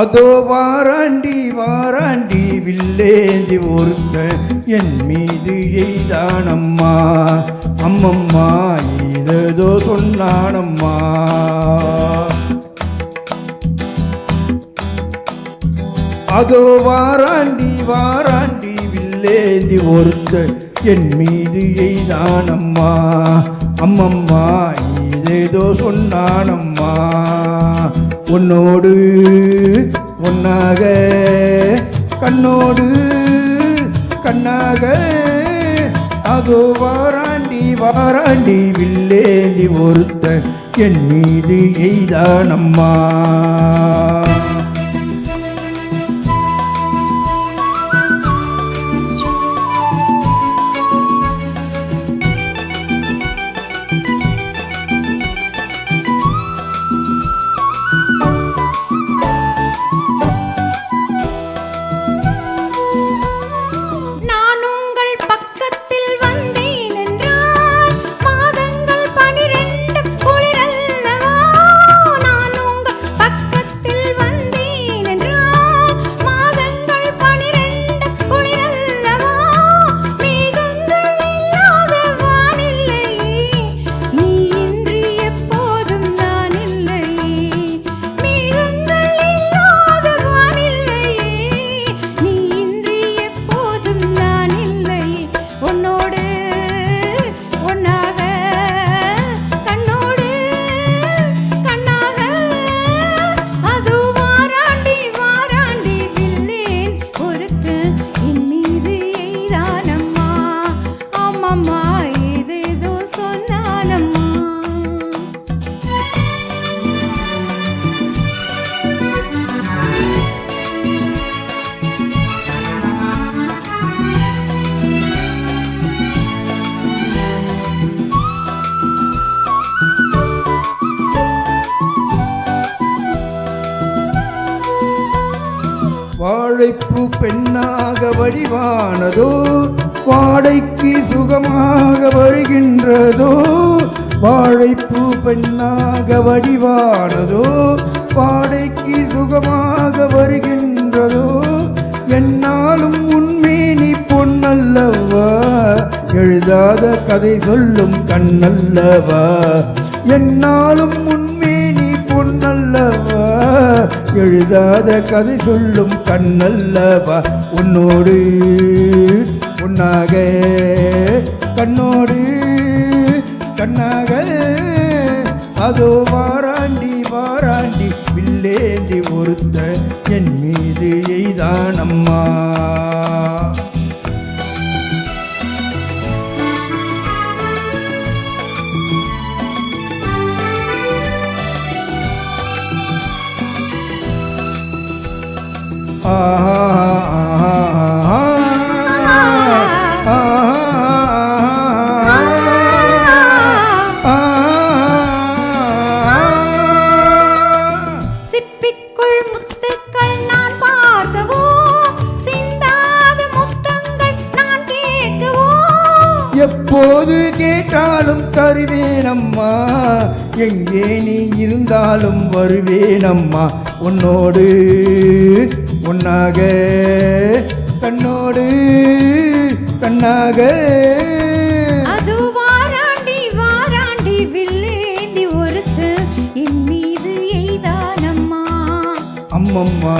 அதோ வாராண்டி வாராண்டி வில்லேந்தி ஒருத்த என் மீது எய்தானம்மா. அம்மம்மா ஏதோ சொன்னானம்மா. அதோ வாராண்டி வாராண்டி வில்லேந்தி ஒருத்த என் மீது எய்தானம்மா. அம்மம்மா ஏதோ சொன்னானம்மா. உன்னோடு ஒன்னாக கண்ணோடு கண்ணாக அதோ வாராண்டி வாராண்டி வில்லேந்தி ஒருத்த என் மீது எய்தானம்மா. வாழைப்பூ பெண்ணாக வடிவானதோ வாடைக்கு சுகமாக வருகின்றதோ. வாழைப்பூ பெண்ணாக வடிவானதோ வாடைக்கு சுகமாக வருகின்றதோ. என்னாலும் உண்மேனி பொன்னல்லவா எழுதாத கதை சொல்லும் கண்ணல்லவா. என்னாலும் உண்மேனி பொன்னல்லவா எழுதாத கதை சொல்லும் கண்ணல்லவா. உன்னோடு உன்னாக கண்ணோடு கண்ணாக அதோ வாராண்டி வாராண்டி வில்லேந்தி ஒருத்த என் மீது எய்தானம்மா. சிப்பிக்குள் முத்துக்கள் நான் பார்க்கவோ சிந்தாத முத்தங்கள் நான் கேட்கவோ. எப்போது கேட்டாலும் தருவேனம்மா எங்கே நீ இருந்தாலும் வருவேனம்மா. உன்னோடு உன்னாக கண்ணோடு கண்ணாக அது வாராண்டி வாராண்டி வில்லேந்தி ஒருத்து என் மீது எய்தானம்மா. அம்மம்மா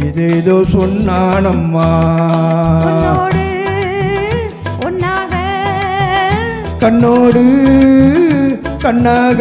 ஏதேதோ சொன்னானம்மா. உன்னோடு ஒன்னாக கண்ணோடு கண்ணாக